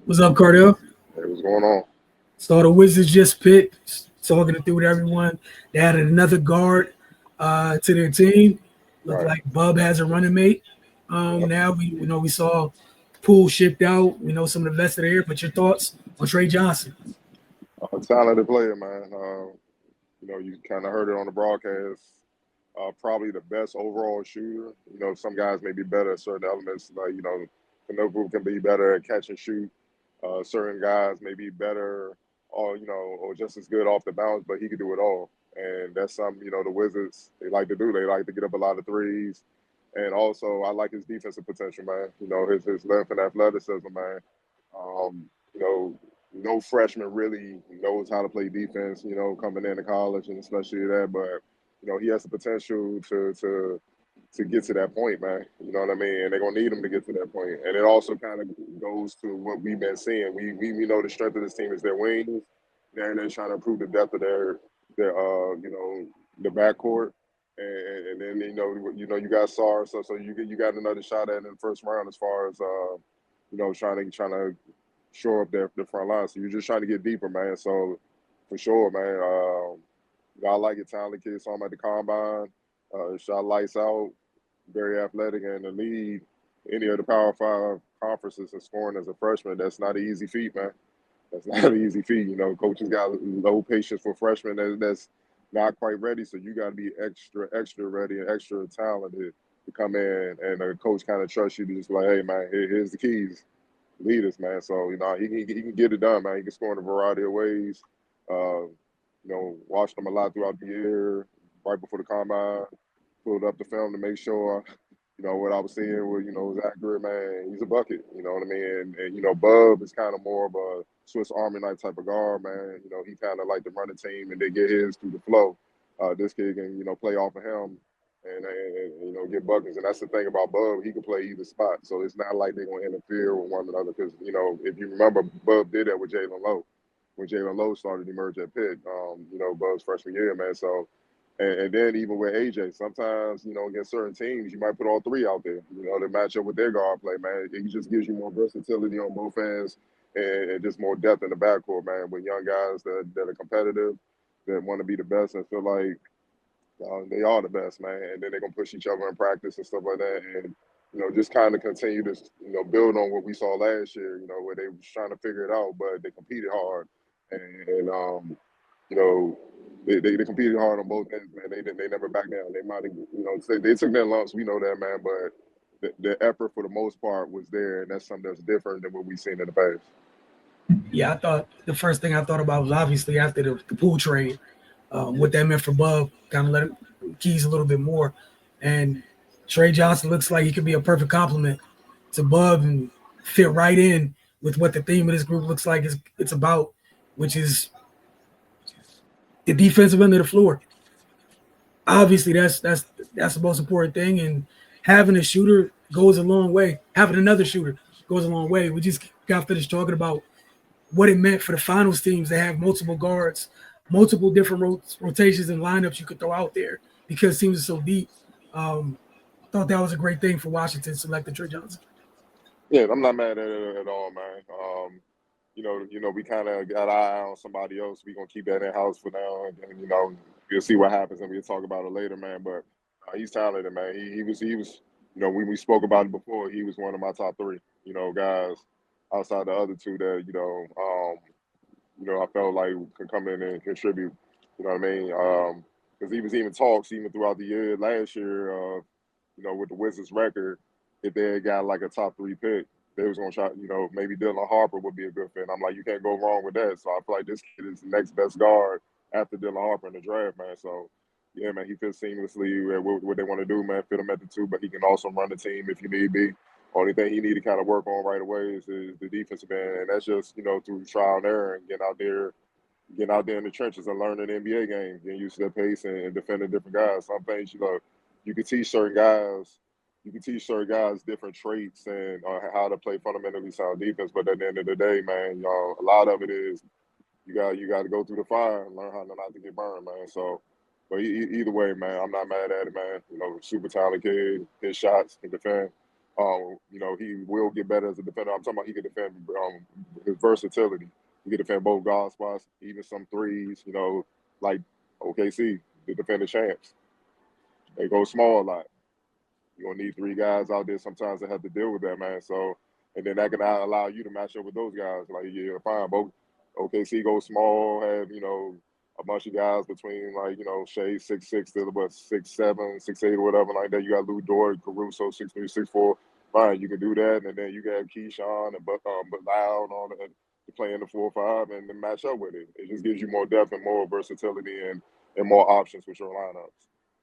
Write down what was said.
What's up, Cardell? Hey, what's going on? So the Wizards just picked, talking it through with everyone. They added another guard to their team. Looked Right. like Bub has a running mate. Yep. Now we know we saw Poole shipped out. We know some of the vets that are here. But your thoughts on Tre Johnson? Talented player, man. You kind of heard it on the broadcast. Probably the best overall shooter. Some guys may be better at certain elements. Like, Kanoku can be better at catch and shoot. Certain guys may be better or just as good off the bounce, but he could do it all. And that's something, the Wizards, they like to do. They like to get up a lot of threes. And also, I like his defensive potential, man. His length and athleticism, man. Um, you know, no freshman really knows how to play defense, coming into college and especially that. But, he has the potential to get to that point, man. You know what I mean? And they're gonna need him to get to that point. And it also kind of goes to what we've been seeing. We know the strength of this team is their wings. They're trying to improve the depth of their the backcourt. And then you got SAR, so you got another shot at it in the first round as far as trying to shore up their front line. So you're just trying to get deeper, man. So for sure, man. I like it. Talented kid. Saw him at the combine. Shot lights out. Very athletic and to lead any of the Power Five conferences and scoring as a freshman. That's not an easy feat, man. That's not an easy feat. Coaches got low patience for freshmen that's not quite ready. So you got to be extra ready and extra talented to come in. And the coach kind of trusts you to just be like, hey, man, here's the keys. Lead us, man. So, he can get it done, man. He can score in a variety of ways. Watched him a lot throughout the year, right before the combine, pulled up the film to make sure, what I was seeing was accurate, man. He's a bucket, you know what I mean? And Bub is kind of more of a Swiss Army knife type of guard, man. He kind of like to run the team and they get his through the flow. This kid can, play off of him and get buckets. And that's the thing about Bub. He can play either spot. So it's not like they're going to interfere with one another because, if you remember, Bub did that with Jalen Lowe. When Jalen Lowe started to emerge at Pitt, Bub's freshman year, man. So, and then even with AJ, sometimes, against certain teams, you might put all three out there, to match up with their guard play, man. It just gives you more versatility on both ends and just more depth in the backcourt, man, with young guys that are competitive, that want to be the best and feel like they are the best, man. And then they're going to push each other in practice and stuff like that. And, just kind of continue to, build on what we saw last year, where they was trying to figure it out, but they competed hard. And you know, they competed hard on both ends, man. They never backed down. They might have, they took their lumps. We know that, man. But the effort for the most part was there, and that's something that's different than what we've seen in the past. Yeah, I thought the first thing I thought about was obviously after the Poole trade, what that meant for Bub, kind of let him keys a little bit more. And Tre Johnson looks like he could be a perfect complement to Bub and fit right in with what the theme of this group looks like it's about, which is the defensive end of the floor. Obviously, that's the most important thing, and having a shooter goes a long way. Having another shooter goes a long way. We just got finished talking about what it meant for the finals teams to have multiple guards, multiple different rotations and lineups you could throw out there because teams are so deep. Thought that was a great thing for Washington selecting Tre Johnson. Yeah, I'm not mad at it at all, man. We kind of got our eye on somebody else. We're gonna keep that in house for now, and we'll see what happens, and we'll talk about it later, man. But he's talented, man. He was. When we spoke about it before, he was one of my top three. Guys outside the other two that I felt like could come in and contribute. You know what I mean? Because he was even talks even throughout the year last year. With the Wizards record, if they had got like a top three pick, they was gonna try. Maybe Dylan Harper would be a good fit. And I'm like, you can't go wrong with that. So I feel like this kid is the next best guard after Dylan Harper in the draft, man. So yeah, man, he fits seamlessly at what they want to do, man. Fit him at the two, but he can also run the team if you need be. Only thing he need to kind of work on right away is the defensive end, and that's just through trial and error and getting out there in the trenches and learning the NBA game, getting used to their pace and defending different guys. Some things you can teach certain guys. You can teach certain guys different traits and how to play fundamentally sound defense. But at the end of the day, man, a lot of it is you got to go through the fire and learn how not to get burned, man. So, but either way, man, I'm not mad at it, man. Super talented kid, his shots, can defend. You know, he will get better as a defender. I'm talking about he can defend his versatility. He can defend both guard spots, even some threes. You know, like OKC, the defender champs. They go small a lot. You're gonna need three guys out there sometimes that have to deal with that, man. So, and then that can allow you to match up with those guys. Like, yeah, fine, both OKC go small, have a bunch of guys between like Shea 6'6" to about 6'7", 6'8", or whatever like that. You got Lou Dort, Caruso 6'3", 6'4". Fine, you can do that, and then you can have Keyshawn and but Loud on it to play in the 4-5 and then match up with it. It just gives you more depth and more versatility and more options with your lineups.